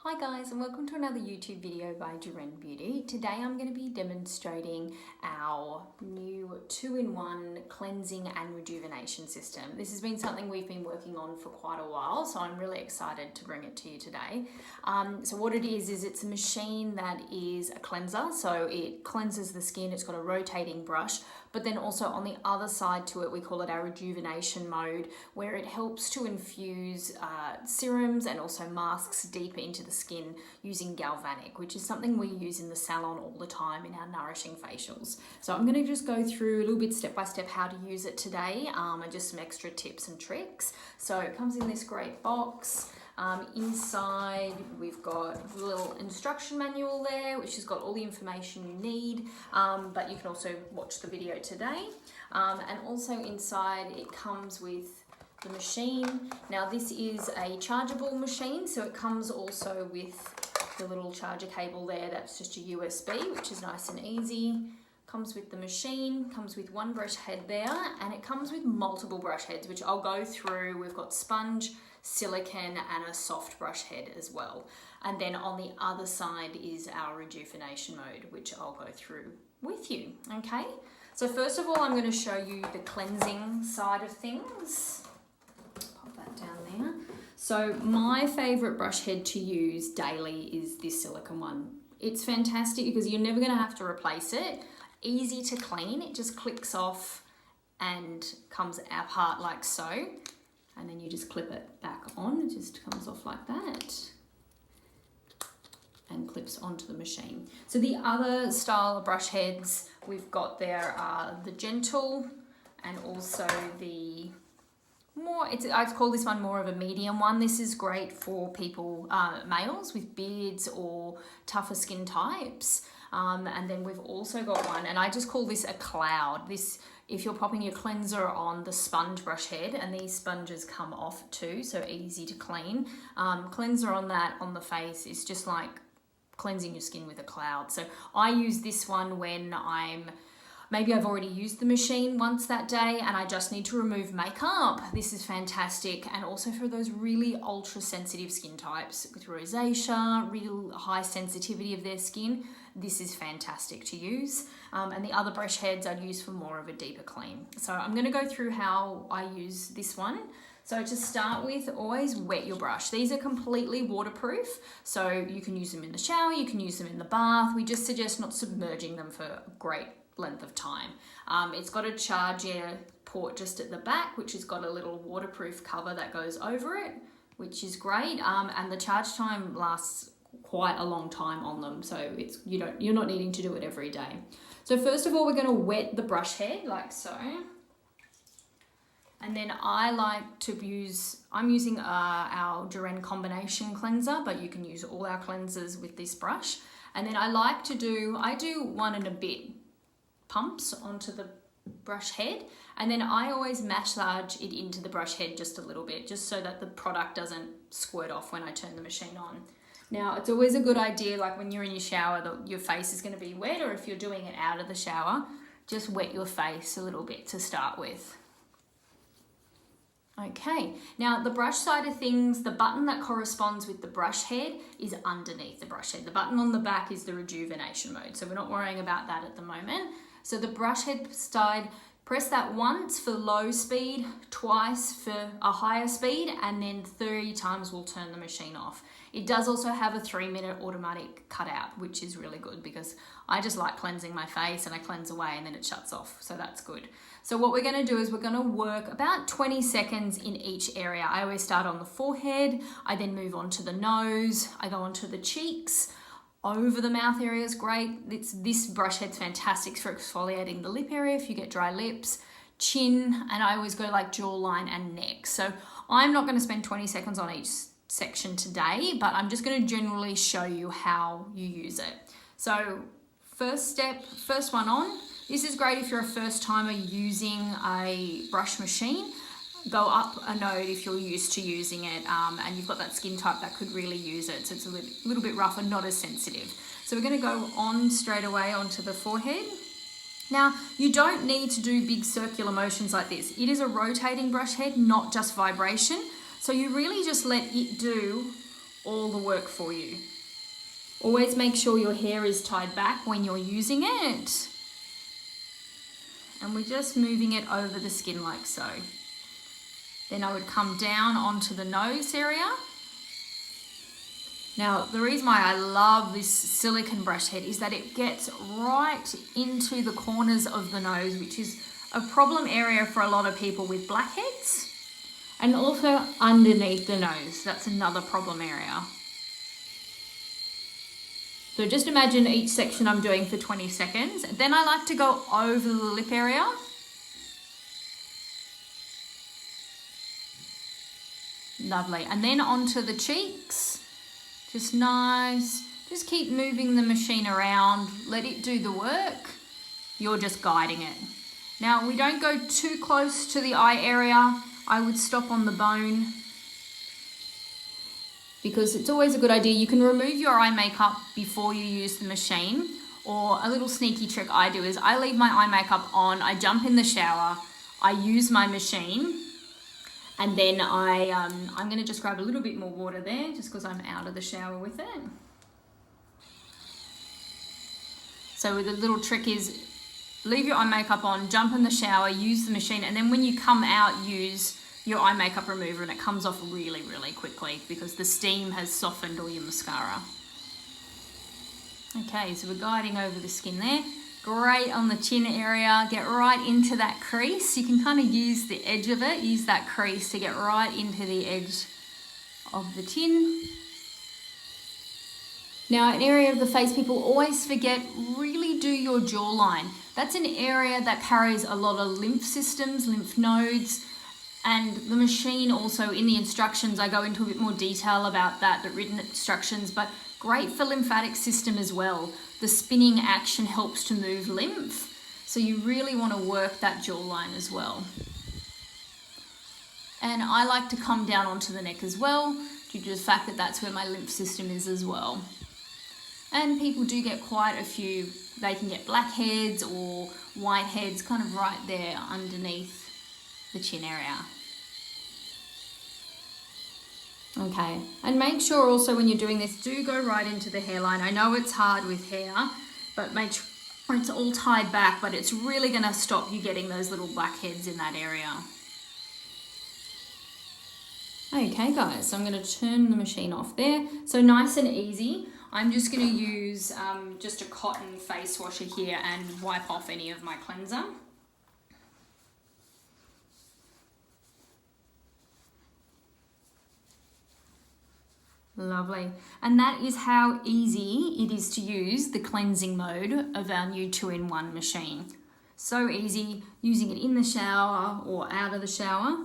Hi guys, and welcome to another YouTube video by Juren Beauty. Today I'm going to be demonstrating our new 2-in-1 cleansing and rejuvenation system. This has been something we've been working on for quite a while, so I'm really excited to bring it to you today. So what it is it's a machine that is a cleanser, so it cleanses the skin. It's got a rotating brush, but then also on the other side to it, we call it our rejuvenation mode, where it helps to infuse serums and also masks deeper into the skin using galvanic, which is something we use in the salon all the time in our nourishing facials. So I'm going to just go through a little bit step by step how to use it today, and just some extra tips and tricks. So it comes in this great box. Inside we've got a little instruction manual there, which has got all the information you need, but you can also watch the video today. And also inside it comes with the machine. Now this is a chargeable machine, so it comes also with the little charger cable there. That's just a USB, which is nice and easy. Comes with the machine, comes with one brush head there, and it comes with multiple brush heads, which I'll go through. We've got sponge, silicone, and a soft brush head as well. And then on the other side is our rejuvenation mode, which I'll go through with you, okay? So first of all, I'm going to show you the cleansing side of things. Pop that down there. So my favorite brush head to use daily is this silicone one. It's fantastic because you're never going to have to replace it. Easy to clean, it just clicks off and comes apart like so, and then you just clip it back on. It just comes off like that and clips onto the machine. So the other style of brush heads we've got there are the gentle and also the more, I'd call this one more of a medium one. This is great for people, males with beards or tougher skin types. And then we've also got one, and I just call this a cloud. This, if you're popping your cleanser on the sponge brush head, and these sponges come off too, so easy to clean. Cleanser on that on the face is just like cleansing your skin with a cloud. So I use this one when maybe I've already used the machine once that day and I just need to remove makeup. This is fantastic. And also for those really ultra sensitive skin types with rosacea, real high sensitivity of their skin, this is fantastic to use. And the other brush heads I'd use for more of a deeper clean. So I'm going to go through how I use this one. So to start with, always wet your brush. These are completely waterproof, so you can use them in the shower, you can use them in the bath. We just suggest not submerging them for a great length of time. It's got a charger port just at the back, which has got a little waterproof cover that goes over it, which is great. And the charge time lasts quite a long time on them, so you're not needing to do it every day. So first of all, we're going to wet the brush head like so. And then I'm using our Juren combination cleanser, but you can use all our cleansers with this brush. And then I do 1 and a bit pumps onto the brush head, and then I always massage it into the brush head just a little bit, just so that the product doesn't squirt off when I turn the machine on. Now, it's always a good idea, like when you're in your shower, your face is going to be wet, or if you're doing it out of the shower, just wet your face a little bit to start with. Okay, now the brush side of things, the button that corresponds with the brush head is underneath the brush head. The button on the back is the rejuvenation mode, so we're not worrying about that at the moment. So the brush head side, press that once for low speed, twice for a higher speed, and then 3 times we'll turn the machine off. It does also have a 3-minute automatic cutout, which is really good because I just like cleansing my face and I cleanse away and then it shuts off, so that's good. So what we're going to do is we're going to work about 20 seconds in each area. I always start on the forehead, I then move on to the nose, I go on to the cheeks, over the mouth area is great. This brush head's fantastic for exfoliating the lip area if you get dry lips, chin, and I always go like jawline and neck. So I'm not going to spend 20 seconds on each section today, but I'm just going to generally show you how you use it. So first one on. This is great if you're a first timer using a brush machine. Go up a node if you're used to using it, and you've got that skin type that could really use it, so it's a little bit rougher, not as sensitive. So we're going to go on straight away onto the forehead. Now, you don't need to do big circular motions like this. It is a rotating brush head, not just vibration. So you really just let it do all the work for you. Always make sure your hair is tied back when you're using it. And we're just moving it over the skin like so. Then I would come down onto the nose area. Now, the reason why I love this silicone brush head is that it gets right into the corners of the nose, which is a problem area for a lot of people with blackheads. And also underneath the nose, that's another problem area. So just imagine each section I'm doing for 20 seconds. Then I like to go over the lip area. Lovely. And then onto the cheeks. Just nice. Just keep moving the machine around. Let it do the work. You're just guiding it. Now, we don't go too close to the eye area. I would stop on the bone, because it's always a good idea. You can remove your eye makeup before you use the machine, or a little sneaky trick I do is I leave my eye makeup on, I jump in the shower, I use my machine, and then I'm going to just grab a little bit more water there just because I'm out of the shower with it. So the little trick is leave your eye makeup on, jump in the shower, use the machine, and then when you come out, use your eye makeup remover, and it comes off really, really quickly because the steam has softened all your mascara. Okay, so we're guiding over the skin there. Great on the chin area. Get right into that crease. You can kind of use the edge of it, use that crease to get right into the edge of the chin. Now, an area of the face people always forget, really do your jawline. That's an area that carries a lot of lymph systems, lymph nodes, and the machine also, in the instructions, I go into a bit more detail about that, the written instructions, but great for lymphatic system as well. The spinning action helps to move lymph, so you really want to work that jawline as well. And I like to come down onto the neck as well, due to the fact that that's where my lymph system is as well. And people do get quite a few, they can get blackheads or whiteheads kind of right there underneath the chin area. Okay, and make sure also when you're doing this, do go right into the hairline. I know it's hard with hair, but make sure it's all tied back, but it's really going to stop you getting those little blackheads in that area. Okay guys, so I'm going to turn the machine off there. So nice and easy. I'm just going to use just a cotton face washer here and wipe off any of my cleanser. Lovely. And that is how easy it is to use the cleansing mode of our new 2-in-1 machine. So easy, using it in the shower or out of the shower.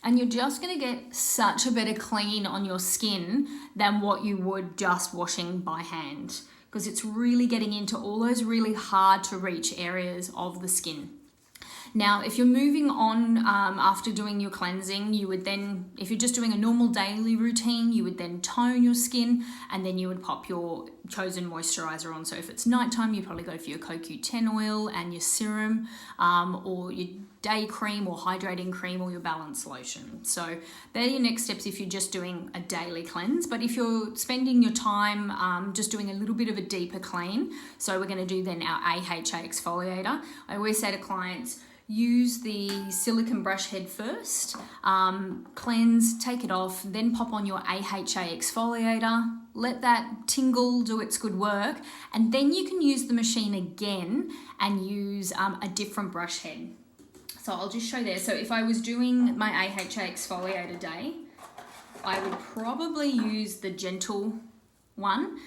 And you're just going to get such a better clean on your skin than what you would just washing by hand, because it's really getting into all those really hard to reach areas of the skin. Now, if you're moving on after doing your cleansing, you would then, if you're just doing a normal daily routine, you would then tone your skin and then you would pop your chosen moisturizer on. So if it's nighttime, you probably go for your CoQ10 oil and your serum, or your day cream or hydrating cream or your balanced lotion. So they're your next steps if you're just doing a daily cleanse. But if you're spending your time just doing a little bit of a deeper clean, so we're going to do then our AHA exfoliator. I always say to clients, use the silicone brush head first, cleanse, take it off, then pop on your AHA exfoliator, let that tingle do its good work, and then you can use the machine again and use a different brush head. So I'll just show there. So if I was doing my AHA exfoliator day, I would probably use the gentle one.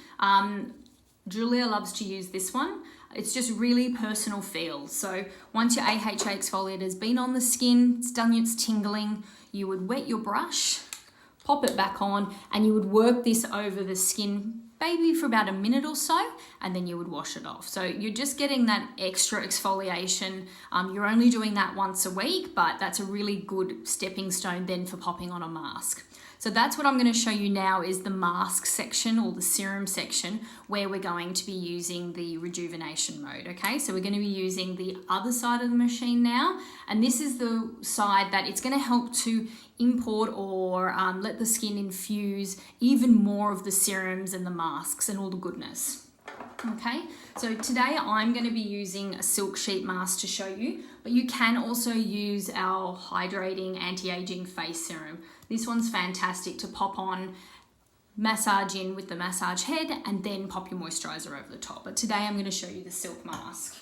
Julia loves to use this one. It's just really personal feel. So once your AHA exfoliator has been on the skin, it's done its tingling, you would wet your brush, pop it back on, and you would work this over the skin maybe for about a minute or so, and then you would wash it off. So you're just getting that extra exfoliation. You're only doing that once a week, but that's a really good stepping stone then for popping on a mask. So that's what I'm going to show you now is the mask section or the serum section where we're going to be using the rejuvenation mode, okay? So we're going to be using the other side of the machine now, and this is the side that it's going to help to import or let the skin infuse even more of the serums and the masks and all the goodness. Okay, so today I'm going to be using a silk sheet mask to show you, but you can also use our hydrating anti-aging face serum. This one's fantastic to pop on, massage in with the massage head, and then pop your moisturizer over the top. But today I'm going to show you the silk mask.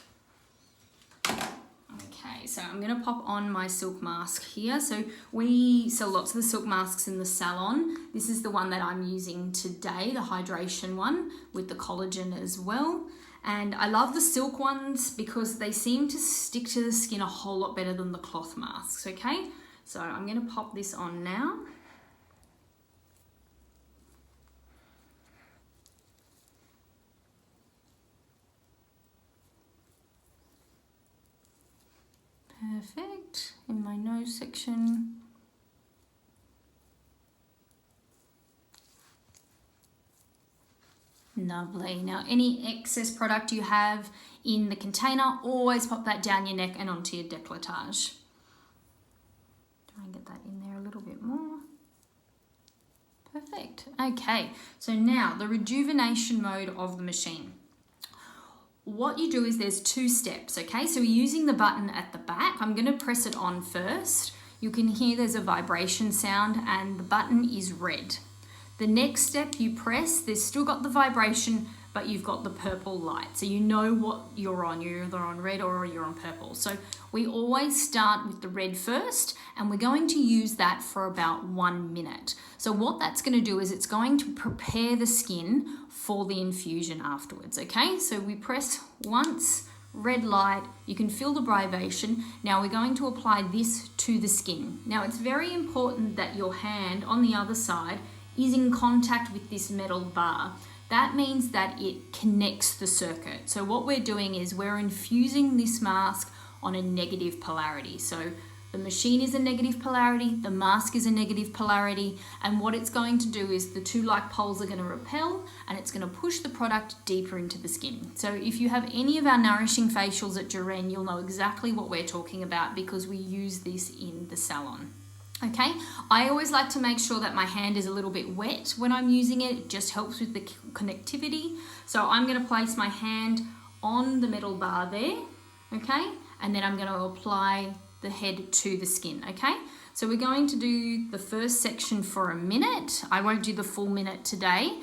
Okay, so I'm going to pop on my silk mask here. So we sell lots of the silk masks in the salon. This is the one that I'm using today, the hydration one with the collagen as well. And I love the silk ones because they seem to stick to the skin a whole lot better than the cloth masks, okay? So I'm going to pop this on now. Perfect. In my nose section. Lovely. Now any excess product you have in the container, always pop that down your neck and onto your décolletage. Try and get that in there a little bit more. Perfect. Okay, so now the rejuvenation mode of the machine. What you do is there's two steps, okay? So we're using the button at the back. I'm going to press it on first. You can hear there's a vibration sound and the button is red. The next step you press, there's still got the vibration, but you've got the purple light. So you know what you're on. You're either on red or you're on purple. So we always start with the red first, and we're going to use that for about 1 minute. So what that's going to do is it's going to prepare the skin for the infusion afterwards, okay? So we press once, red light, you can feel the vibration. Now we're going to apply this to the skin. Now it's very important that your hand on the other side is in contact with this metal bar. That means that it connects the circuit. So what we're doing is we're infusing this mask on a negative polarity. So the machine is a negative polarity, the mask is a negative polarity, and what it's going to do is the two like poles are going to repel and it's going to push the product deeper into the skin. So if you have any of our nourishing facials at Juren, you'll know exactly what we're talking about because we use this in the salon. Okay, I always like to make sure that my hand is a little bit wet when I'm using it. It just helps with the connectivity. So I'm going to place my hand on the metal bar there, okay? And then I'm going to apply the head to the skin, okay? So we're going to do the first section for a minute. I won't do the full minute today,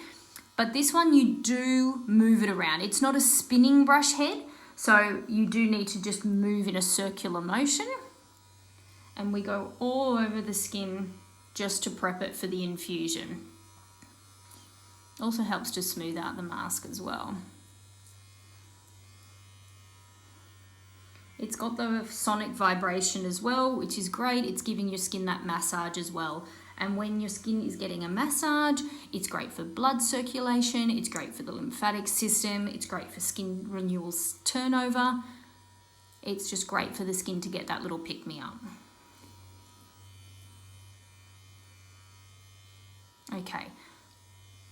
but this one you do move it around. It's not a spinning brush head, so you do need to just move in a circular motion. And we go all over the skin just to prep it for the infusion. Also helps to smooth out the mask as well. It's got the sonic vibration as well, which is great. It's giving your skin that massage as well. And when your skin is getting a massage, it's great for blood circulation, it's great for the lymphatic system, it's great for skin renewal turnover. It's just great for the skin to get that little pick-me-up. Okay,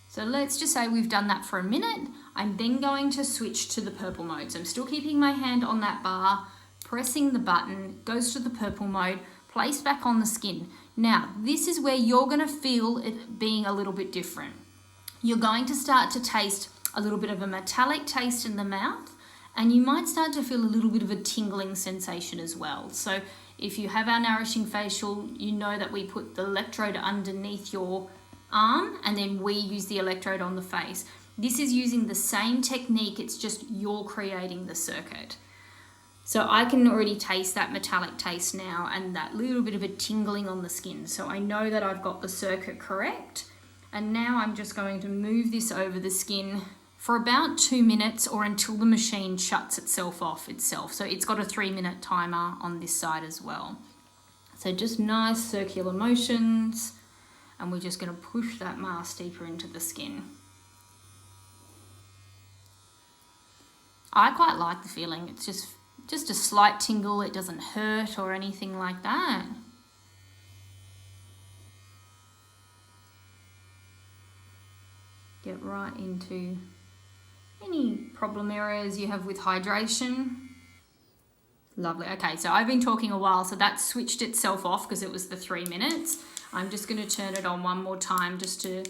so let's just say we've done that for a minute. I'm then going to switch to the purple mode. So I'm still keeping my hand on that bar, pressing the button, goes to the purple mode, placed back on the skin. Now, this is where you're going to feel it being a little bit different. You're going to start to taste a little bit of a metallic taste in the mouth, and you might start to feel a little bit of a tingling sensation as well. So if you have our nourishing facial, you know that we put the electrode underneath your arm and then we use the electrode on the face. This is using the same technique, it's just you're creating the circuit. So I can already taste that metallic taste now and that little bit of a tingling on the skin. So I know that I've got the circuit correct. And now I'm just going to move this over the skin for about 2 minutes or until the machine shuts itself off itself. So it's got a 3-minute timer on this side as well. So just nice circular motions. And we're just going to push that mask deeper into the skin. I quite like the feeling. It's just a slight tingle. It doesn't hurt or anything like that. Get right into any problem areas you have with hydration. Lovely. Okay, so I've been talking a while, so that switched itself off because it was the 3 minutes. I'm just going to turn it on one more time just to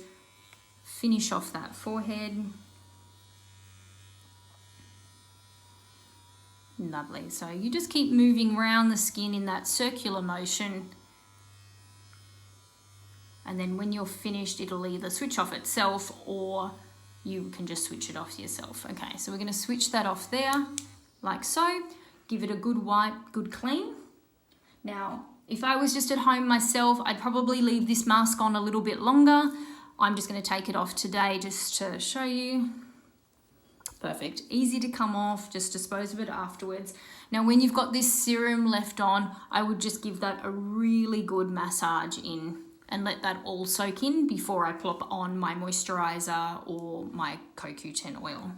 finish off that forehead. Lovely. So you just keep moving around the skin in that circular motion. And then when you're finished, it'll either switch off itself or you can just switch it off yourself. Okay, so we're going to switch that off there, like so. Give it a good wipe, good clean. Now, if I was just at home myself, I'd probably leave this mask on a little bit longer. I'm just going to take it off today just to show you. Perfect. Easy to come off, just dispose of it afterwards. Now, when you've got this serum left on, I would just give that a really good massage in and let that all soak in before I plop on my moisturizer or my CoQ10 oil.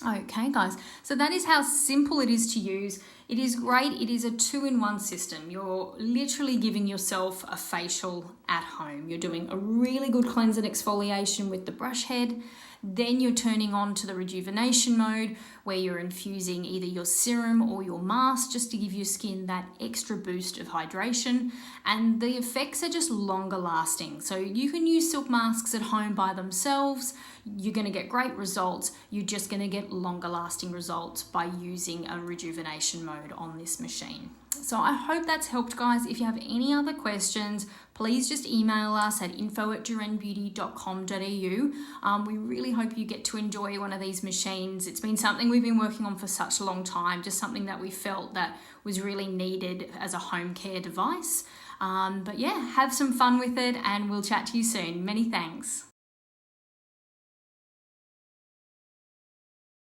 Okay, guys, so that is how simple it is to use. It is great. It is a 2-in-1 system. You're literally giving yourself a facial at home. You're doing a really good cleanse and exfoliation with the brush head. Then you're turning on to the rejuvenation mode where you're infusing either your serum or your mask just to give your skin that extra boost of hydration. And the effects are just longer lasting. So you can use silk masks at home by themselves. You're going to get great results. You're just going to get longer lasting results by using a rejuvenation mode on this machine. So I hope that's helped, guys. If you have any other questions, please just email us at info@jurenbeauty.com.au. We really hope you get to enjoy one of these machines. It's been something we've been working on for such a long time, just something that we felt that was really needed as a home care device. But yeah, have some fun with it and we'll chat to you soon. Many thanks.